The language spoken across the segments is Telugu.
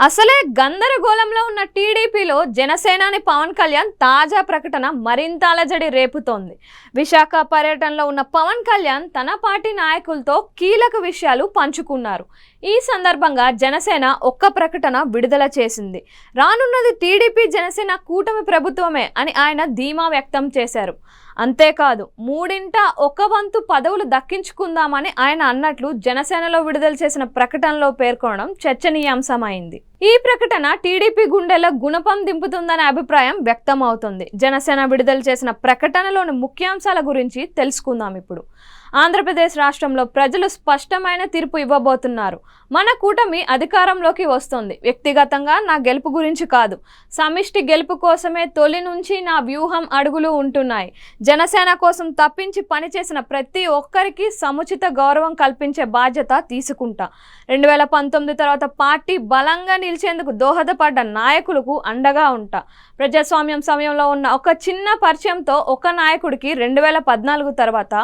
అసలే గందరగోళంలో ఉన్న టీడీపీలో జనసేనాని పవన్ కళ్యాణ్ తాజా ప్రకటన మరింత అలజడి రేపుతోంది. విశాఖ పర్యటనలో ఉన్న పవన్ కళ్యాణ్ తన పార్టీ నాయకులతో కీలక విషయాలు పంచుకున్నారు. ఈ సందర్భంగా జనసేన ఒక్క ప్రకటన విడుదల చేసింది. రానున్నది టీడీపీ జనసేన కూటమి ప్రభుత్వమే అని ఆయన ధీమా వ్యక్తం చేశారు. అంతేకాదు, మూడింట ఒక వంతు పదవులు దక్కించుకుందామని ఆయన అన్నట్లు జనసేనలో విడుదల చేసిన ప్రకటనలో పేర్కొనడం చర్చనీయాంశమైంది. ఈ ప్రకటన టీడీపీ గుండెల గుణపం దింపుతుందనే అభిప్రాయం వ్యక్తం అవుతుంది. జనసేన విడుదల చేసిన ప్రకటనలోని ముఖ్యాంశాల గురించి తెలుసుకుందాం ఇప్పుడు. ఆంధ్రప్రదేశ్ రాష్ట్రంలో ప్రజలు స్పష్టమైన తీర్పు ఇవ్వబోతున్నారు. మన కూటమి అధికారంలోకి వస్తుంది. వ్యక్తిగతంగా నా గెలుపు గురించి కాదు, సమిష్టి గెలుపు కోసమే తొలి నుంచి నా వ్యూహం అడుగులు ఉంటున్నాయి. జనసేన కోసం తప్పించి పనిచేసిన ప్రతి ఒక్కరికి సముచిత గౌరవం కల్పించే బాధ్యత తీసుకుంటా. 2019 తర్వాత పార్టీ బలంగా నిలిచేందుకు దోహదపడ్డ నాయకులకు అండగా ఉంటా. ప్రజాస్వామ్యం సమయంలో ఉన్న ఒక చిన్న పరిచయంతో ఒక నాయకుడికి 2014 తర్వాత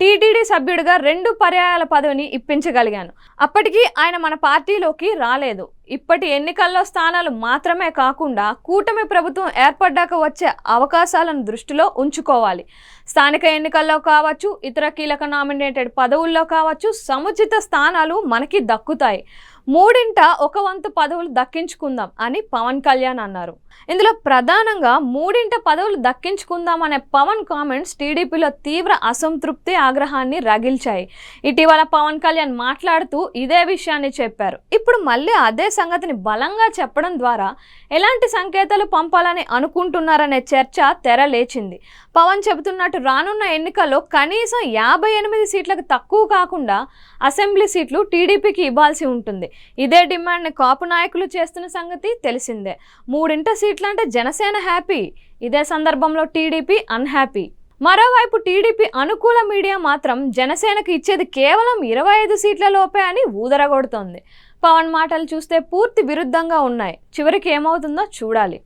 టీటీడీ సభ్యుడిగా 2 పర్యాయాల పదవిని ఇప్పించగలిగాను. అప్పటికి ఆయన మన పార్టీలోకి రాలేదు. ఇప్పటి ఎన్నికల్లో స్థానాలు మాత్రమే కాకుండా కూటమి ప్రభుత్వం ఏర్పడ్డాక వచ్చే అవకాశాలను దృష్టిలో ఉంచుకోవాలి. స్థానిక ఎన్నికల్లో కావచ్చు, ఇతర కీలక నామినేటెడ్ పదవుల్లో కావచ్చు, సముచిత స్థానాలు మనకి దక్కుతాయి. మూడింట ఒక వంతు పదవులు దక్కించుకుందాం అని పవన్ కళ్యాణ్ అన్నారు. ఇందులో ప్రధానంగా మూడింట పదవులు దక్కించుకుందాం అనే పవన్ కామెంట్స్ టీడీపీలో తీవ్ర అసంతృప్తి, ఆగ్రహాన్ని రగిల్చాయి. ఇటీవల పవన్ కళ్యాణ్ మాట్లాడుతూ ఇదే విషయాన్ని చెప్పారు. ఇప్పుడు మళ్ళీ అదే సంగతిని బలంగా చెప్పడం ద్వారా ఎలాంటి సంకేతాలు పంపాలని అనుకుంటున్నారనే చర్చ తెరలేచింది. పవన్ చెబుతున్నట్టు రానున్న ఎన్నికల్లో కనీసం 58 సీట్లకు తక్కువ కాకుండా అసెంబ్లీ సీట్లు టీడీపీకి ఇవ్వాల్సి ఉంటుంది. ఇదే డిమాండ్ని కాపు నాయకులు చేస్తున్న సంగతి తెలిసిందే. మూడింట సీట్లు అంటే జనసేన హ్యాపీ, ఇదే సందర్భంలో టీడీపీ అన్హ్యాపీ. మరోవైపు టీడీపీ అనుకూల మీడియా మాత్రం జనసేనకు ఇచ్చేది కేవలం 25 సీట్ల లోపే అని ఊదరగొడుతోంది. పవన్ మాటలు చూస్తే పూర్తి విరుద్ధంగా ఉన్నాయి. చివరికి ఏమవుతుందో చూడాలి.